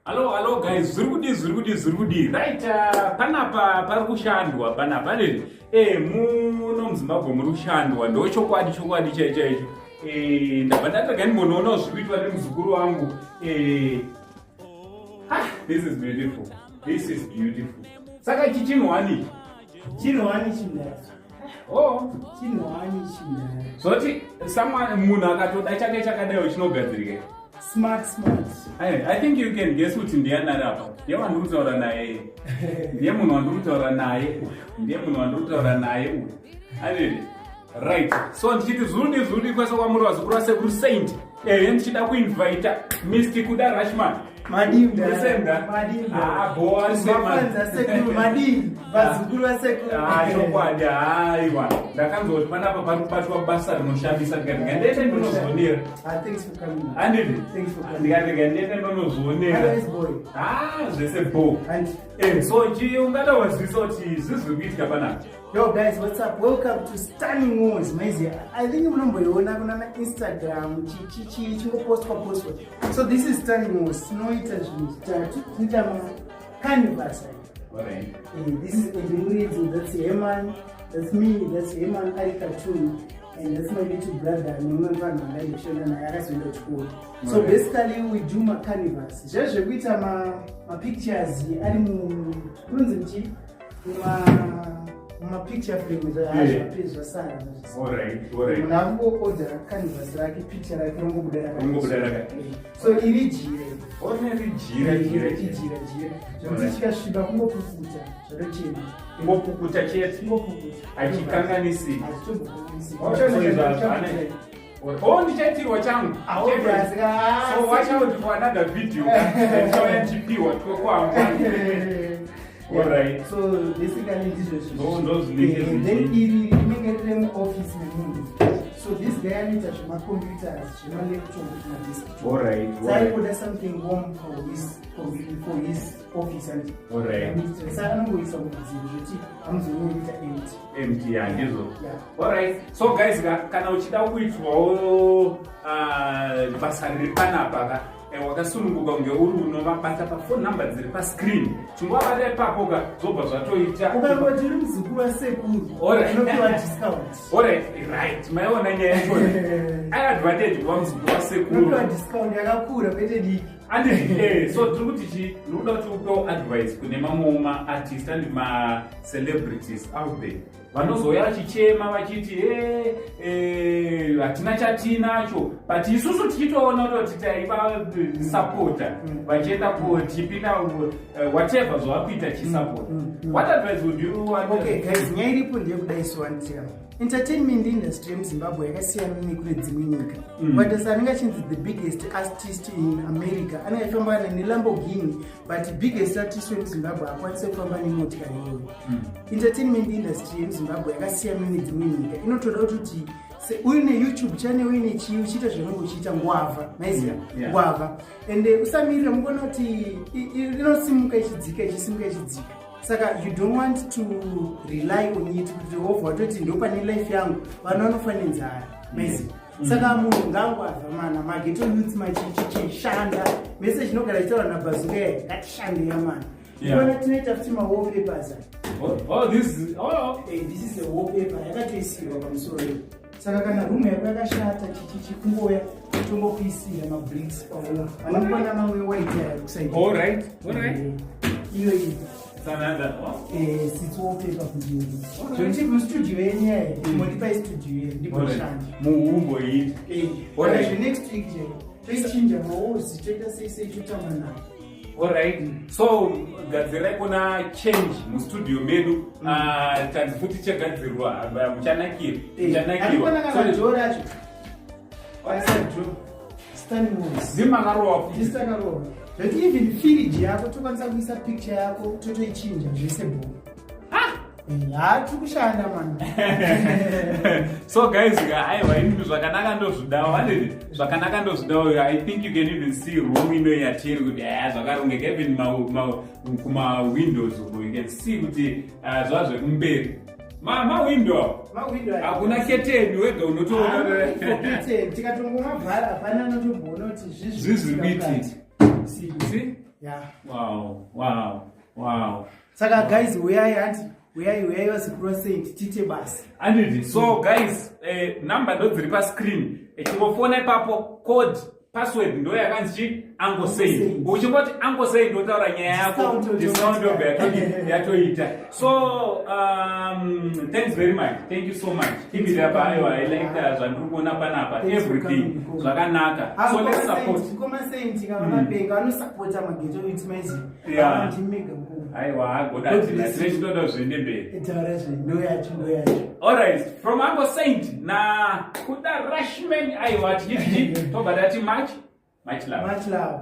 Hello guys, zvirikudi. Right, panapa pari kushandwa panapa nini? Muno muZimbabwe muri kushandwa ndo chokwadi chaicho. Ndabva ndataga ndimbonoona zvikuitwa nemuzukuru wangu. This is beautiful. Saka chichinwani chindaya. Chinwani chindaya. Zoti munhu akatoda chake chakadaiwo chinogadzirika. Smart. I think you can guess kuti ndianari apa. Ndiye munhu wandikutaura naye. Ndiye munhu wandikutaura naye uyu. Anini? Right. So ndichiti zurudi kwese kwamuri wazukuru wasekuru Saint. Ndichida kuinvita Mr. Kuda Rashman. Madinda. Boa semanza sekuru madinda. Vazukuru vasekuru. Chokwadi aiwa. Ndakanzoti panapa pari kubatwa basa rinoshamisa ndikati ndinozvionera. Thanks for coming. Andini? Thanks for coming. Ndikati ndinozvionera. How is boy? Zvese bo. So ungada wazivisa kuti zvizvi kuitika panapa. Yo guys, what's up? Welcome to Stunning Wars, Maizia. I think you remember you on Instagram, post. So this is Stunning Wars. No canvas. Alright. This is Edwin, that's Eman, that's me, that's Eman Cartoon, and that's my little brother. So basically we do my canvas. Just with my pictures, my picture frame Alright. Order canvas like picture like so irijire. Ordinary jira. Tikasviba kungopukuta zvorochena. Ngopukuta chete. Achikanganisi. Ndichaitirwa changu. So watch out for another video. Ndichipiwa kwangu. Alright. So basically this is then in office. So this guy needs my computers, my laptop, my desktop. Alright. So I put something warm for his office and alright. So I don't know I'm empty. Alright. So guys, kana uchida kuitwawo basa riri panapa wakasununguka kunge uri unovabata pafone number dziri pascreen chingwavada ipapoka zobva zvatoita ukangoti uri muzukuru wasekuru unopiwa discount. Right, maiona nyaya yacho advantage kuva muzukuru wasekuru unopiwa discount yakakura kwete diki. So tiri kuti ndoda kuti upewo advice kune mamwewo maartist and macelebrities out there vanozouya vachichema vachiti hatina chatinacho but isusu tichitoona kuti taiva supporter vachienda kotipinda whatever zvavakuita chisupporta. What advice would you want? Okay guys, nyaya iripo ndeyekudaiswantia entertainment industry yemuZimbabwe yakasiyana nekune dzimwe nyika. But anenge achinzi the biggest artist in America anenge achifamba neLamborghini, but the biggest artist wemuZimbabwe akwanise kufamba nemotikari iyoyo. Entertainment industry yemuZimbabwe yakasiyana nedzimwe nyika. Inotoda kuti uine YouTube channel uine chii uchiita zvaunongochiita ngwavha, maiziva ngwavha, ende usamirira mukuona kuti inosimuka ichidzika. Saka you don't want to rely on it kuti watoti ndo pane life yangu vana vanofanira nzara, maiziva. Saka munhu ngangwavha mana mageto youth machishanda message inogara ichitaura naBazuka ngatishande yamana. Unoona tinoita futi mawallpapers. This is a wallpaper yakatoisirwa pamusoro. Saka kana room yako yakashata chichikungoya kutongokuisira mabricks pawall anokwana mamwe white kuside. Alright. Iyo it's wallpaper kudini. Chonchi mustudio yenye modified studio ndipo shanje. Muumbo hii. Alright, next week toichinja mawalls toita sese chutamana. Alright. So gadzira kuna change mustudio medu tanzifuti chegadzirwa muchanakira. So jora acho. Wasajo. Stunning Wars. Zimakarowa. But even fridge yako tokwanisa kuisa picture yako totoichinja zvese bo. Tikushanda man. So guys, zvakanaka ndozvidawo. I think you can even see room ino yatiri kuti zvakarongeka even kuma windows you can see kuti zvazve kumberi. Window. Hakuna keteni wega unotoona. Tikatongomavhara hapana anotombona kuti zvizvibiti. See? Yeah. Wow. Saka guys, uyai wasiprosate tite basi. Andidi. So guys, number ndodziri pa screen. Echingofona ipapo code password ndo yakanzi angosei. Uchingoti angosei ndo taura nyaya yako. Discount yatoita. So thanks very much. Thank you so much. Keep it up. I like that. Zvandikuona panapa everything zvakanaka. So let's support. Koma senti kana benga anosupporta mageto itmezi. Yeah. Ndimega mkuu. Aiwa, godati nechitodo zvende mberi. Ndo yacho. Alright, from Uncle Saint na kuda Rushman aiwa tibadati much love. Much love.